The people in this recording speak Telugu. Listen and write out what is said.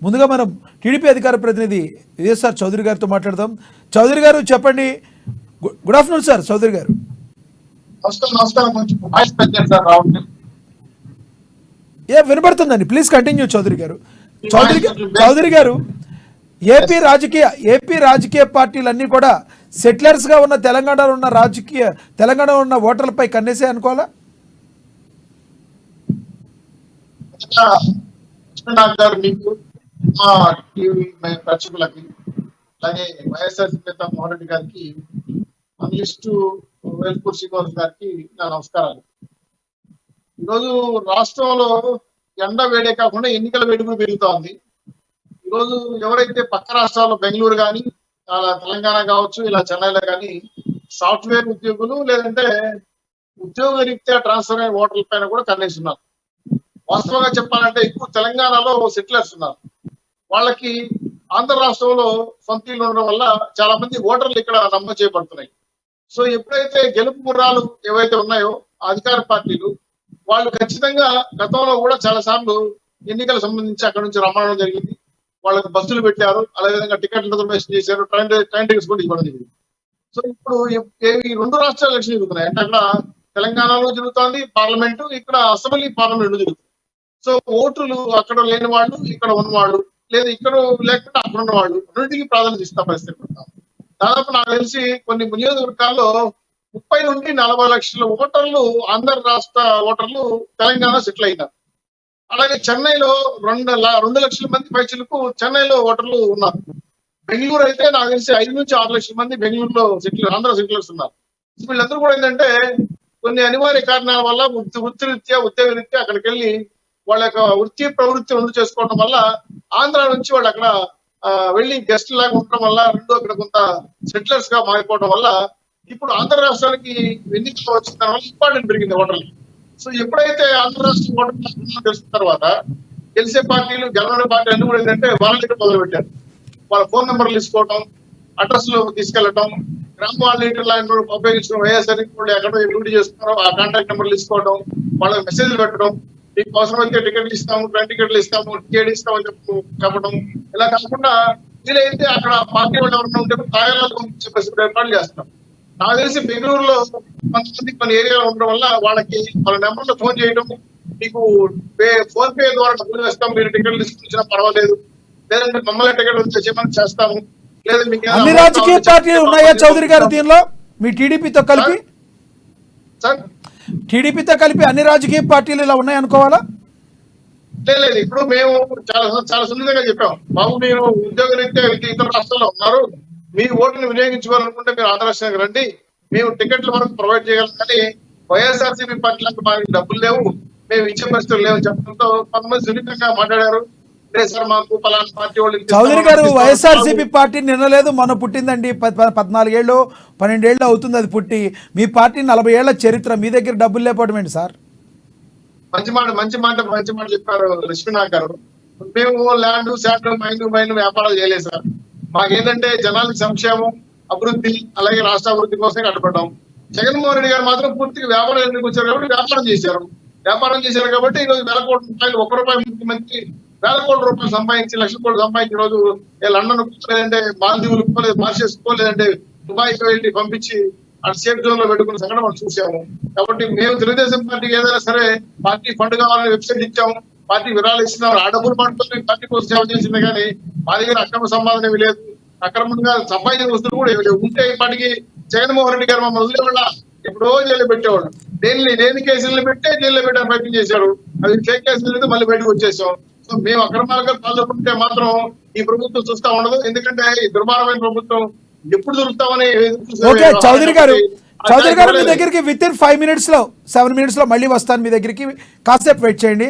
ముందుగా మనం టీడీపీ అధికార ప్రతినిధి విజయసార్ చౌదరి గారితో మాట్లాడదాం. చౌదరి గారు చెప్పండి. Good afternoon sir. చౌదరి గారు వినబడుతుందండి, ప్లీజ్ కంటిన్యూ. చౌదరి గారు చౌదరి గారు ఏపీ రాజకీయ పార్టీలన్నీ కూడా సెటిలర్స్ గా ఉన్న తెలంగాణలో ఉన్న ఓటర్లపై కన్నేసే అనుకోవాలా? మీకు ప్రేక్షకులకి అలాగే వైఎస్ఆర్ నేత మోహన్ రెడ్డి గారికి, అనలిస్టు వేల్పూర్ శ్రీనివాస్ గారికి నా నమస్కారాలు. ఈరోజు రాష్ట్రంలో ఎండ వేడే కాకుండా ఎన్నికల వేడి కూడా పెరుగుతా ఉంది. ఈరోజు ఎవరైతే పక్క రాష్ట్రాల్లో బెంగళూరు కానీ తెలంగాణ కావచ్చు, ఇలా చెన్నైలో కానీ సాఫ్ట్వేర్ ఉద్యోగులు లేదంటే ఉద్యోగ రీత్యా ట్రాన్స్ఫర్ అయిన ఓటర్ల పైన కూడా కన్నేస్తున్నారు. వాస్తవంగా చెప్పాలంటే ఎక్కువ తెలంగాణలో సెటిలర్స్ ఉన్నారు. వాళ్ళకి ఆంధ్ర రాష్ట్రంలో సొంత ఇల్లు ఉండడం వల్ల చాలా మంది ఓటర్లు ఇక్కడ నమోదు చేయబడుతున్నాయి. సో ఎప్పుడైతే గెలుపు గుర్రాలు ఏవైతే ఉన్నాయో అధికార పార్టీలు, వాళ్ళు ఖచ్చితంగా గతంలో కూడా చాలా సార్లు ఎన్నికలకు సంబంధించి అక్కడ నుంచి రమ్మడం జరిగింది. వాళ్ళకి బస్సులు పెట్టారు, అదేవిధంగా టికెట్ రిజర్వేషన్ చేశారు, ట్రైన్ టికెట్స్ కూడా ఇవ్వడం జరిగింది. సో ఇప్పుడు ఈ రెండు రాష్ట్రాల ఎలక్షన్ జరుగుతున్నాయి. అంటే అక్కడ తెలంగాణలో జరుగుతుంది పార్లమెంటు, ఇక్కడ అసెంబ్లీ పార్లమెంట్ జరుగుతుంది. సో ఓటులు అక్కడ లేని వాళ్ళు, ఇక్కడ ఉన్నవాళ్ళు, లేదా ఇక్కడ లేకుండా అక్కడ ఉన్న వాళ్ళు రెండింటికి ప్రాధాన్యత ఇస్తా పరిస్థితి పడతాం. దాదాపు నాకు తెలిసి కొన్ని నియోజకవర్గాల్లో 30 నుండి 40 లక్షల ఓటర్లు ఆంధ్ర రాష్ట్ర ఓటర్లు తెలంగాణ సెటిల్ అయినారు. అలాగే చెన్నైలో 2 లక్షల మంది పైచులకు చెన్నైలో ఓటర్లు ఉన్నారు. బెంగళూరు అయితే నాకు తెలిసి 5 నుంచి 6 లక్షల మంది బెంగళూరులో ఆంధ్ర సెటిలర్స్ ఉన్నారు. వీళ్ళందరూ కూడా ఏంటంటే కొన్ని అనివార్య కారణాల వల్ల వృత్తిరీత్యా ఉద్యోగ రీత్యా అక్కడికి వెళ్ళి వాళ్ళ యొక్క వృత్తి ప్రవృత్తి రెండు చేసుకోవడం వల్ల ఆంధ్ర నుంచి వాళ్ళు అక్కడ వెళ్ళి గెస్ట్ లాగా ఉండడం వల్ల అక్కడ కొంత సెటిలర్స్ గా మారిపోవడం వల్ల ఇప్పుడు ఆంధ్ర రాష్ట్రానికి ఎన్నికలు వచ్చిన తర్వాత ఇంపార్టెంట్ పెరిగింది ఓటర్లు. సో ఎప్పుడైతే ఆంధ్ర రాష్ట్రం ఓటర్లు తెలిసిన తర్వాత గెలిచే పార్టీలు, గెలవని పార్టీ అన్ని కూడా ఏంటంటే వాళ్ళ దగ్గర మొదలు పెట్టారు. వాళ్ళ ఫోన్ నెంబర్లు తీసుకోవడం, అడ్రస్ లో తీసుకెళ్లడం, గ్రామ వాలంటీర్లు ఉపయోగించడం, వైఎస్ఆర్ ఎక్కడ డ్యూటీ చేస్తున్నారో ఆ కాంటాక్ట్ నెంబర్లు తీసుకోవడం, వాళ్ళకి మెసేజ్లు పెట్టడం, మీకు అవసరమైతే టికెట్లు ఇస్తాము, ట్రైన్ టికెట్లు ఇస్తాము, టికెట్ ఇస్తామని చెప్పడం. ఇలా కాకుండా వీలైతే అక్కడ పార్టీ వాళ్ళు ఎవరైనా ఉంటే కార్యాలయాలు పంపించే ఏర్పాట్లు చేస్తాం. నాకు తెలిసి బెంగళూరులో కొంతమంది కొన్ని ఏరియాలో ఉండడం వల్ల వాళ్ళకి వాళ్ళ నెంబర్లో ఫోన్ చేయడం, మీకు ఫోన్ పే ద్వారా డబ్బులు వేస్తాం, మీరు టికెట్లు తీసుకొచ్చినా పర్వాలేదు, లేదంటే మమ్మల్ని టికెట్ వచ్చేమని చేస్తాము. లేదా మీకు అన్ని రాజకీయ పార్టీలు ఉన్నాయా చౌదరి గారు దీనిలో? మీ టీడీపీతో కలిపి అన్ని రాజకీయ పార్టీలు ఇలా ఉన్నాయి అనుకోవాలా? లేదు, ఇప్పుడు మేము చాలా సున్నితంగా చెప్పాం. బాబు మీరు ఉద్యోగ రీత్యా ఇతర రాష్ట్రాల్లో ఉన్నారు, మీ ఓటుని వినియోగించుకోవాలనుకుంటే మీరు ఆంధ్ర రాష్ట్రానికి రండి, మేము టికెట్ల వరకు ప్రొవైడ్ చేయగలం. కానీ వైఎస్ఆర్సీపీ పార్టీలకు మాకు డబ్బులు లేవు, మేము ఇచ్చే పరిస్థితులు లేవు చెప్పడంతో కొంతమంది సున్నితంగా మాట్లాడారు. సార్ మాకు పలానా పార్టీ వాళ్ళు. చౌదరి గారు వైఎస్ఆర్సీపీ పార్టీ నిన్నలేదు మొన్న పుట్టిందండి. 14 ఏళ్ళు 12 ఏళ్ళు అవుతుంది అది పుట్టి. మీ పార్టీ 40 ఏళ్ల చరిత్ర, మీ దగ్గర డబ్బులు లేకపోవడం ఏంటి సార్? మంచి మాట చెప్పారు లక్ష్మీనాథ్ గారు. మేము ల్యాండ్, శాండ్, మైన్ వ్యాపారాలు చేయలేదు సార్. మాకేంటంటే జనాలకు సంక్షేమం, అభివృద్ధి, అలాగే రాష్ట్ర అభివృద్ధి కోసమే కట్టుబడ్డాం. జగన్మోహన్ రెడ్డి గారు మాత్రం పూర్తిగా వ్యాపారం ఎందుకు వచ్చారు కాబట్టి వ్యాపారం చేశారు కాబట్టి ఈరోజు 1,000 కోట్ల రూపాయలు, 1 రూపాయి ముఖ్యమంత్రి 1,000 కోట్ల రూపాయలు సంపాదించి, 1,00,000 కోట్లు సంపాదించి రోజు లండన్ లేదంటే మాల్దీవులు మారిషస్ లేదంటే దుబాయ్కి వెళ్ళి పంపించి అటు సేఫ్ జోన్ లో పెట్టుకున్న సంఘటన మనం చూసాము. కాబట్టి మేము తెలుగుదేశం పార్టీకి ఏదైనా సరే పార్టీ ఫండ్ కావాలని వెబ్సైట్ ఇచ్చాము, పార్టీ విరాళాలు ఇస్తున్నారు, ఆ డబ్బులు పట్టుకొని పార్టీ కోసం సేవ చేసింది. కానీ మా దగ్గర అక్రమ సంపాదన ఏమి లేదు, అక్రమంగా సంపాదించిన వస్తువులు కూడా ఏమి లేవు. ఉంటే ఇప్పటికి జగన్మోహన్ రెడ్డి గారు మమ్మల్ని వదిలేవాళ్ళ, ఎప్పుడో జైలు పెట్టేవాళ్ళు. లేని కేసులను పెట్టే జైల్లో పెట్టడానికి ప్రయత్నం చేశారు. అది ఫేక్ కేసులు మళ్ళీ బయటకు వచ్చేసాం. సో మేము అక్రమాలుగా పాల్గొంటే మాత్రం ఈ ప్రభుత్వం చూస్తా ఉండదు. ఎందుకంటే ఈ దుర్మార్గమైన ప్రభుత్వం ఎప్పుడు దొరుకుతామని. చౌదరి గారు మీ దగ్గరికి విత్ ఇన్ 5 minutes లో 7 minutes లో మళ్ళీ వస్తాను మీ దగ్గరికి, కాసేపు వెయిట్ చేయండి.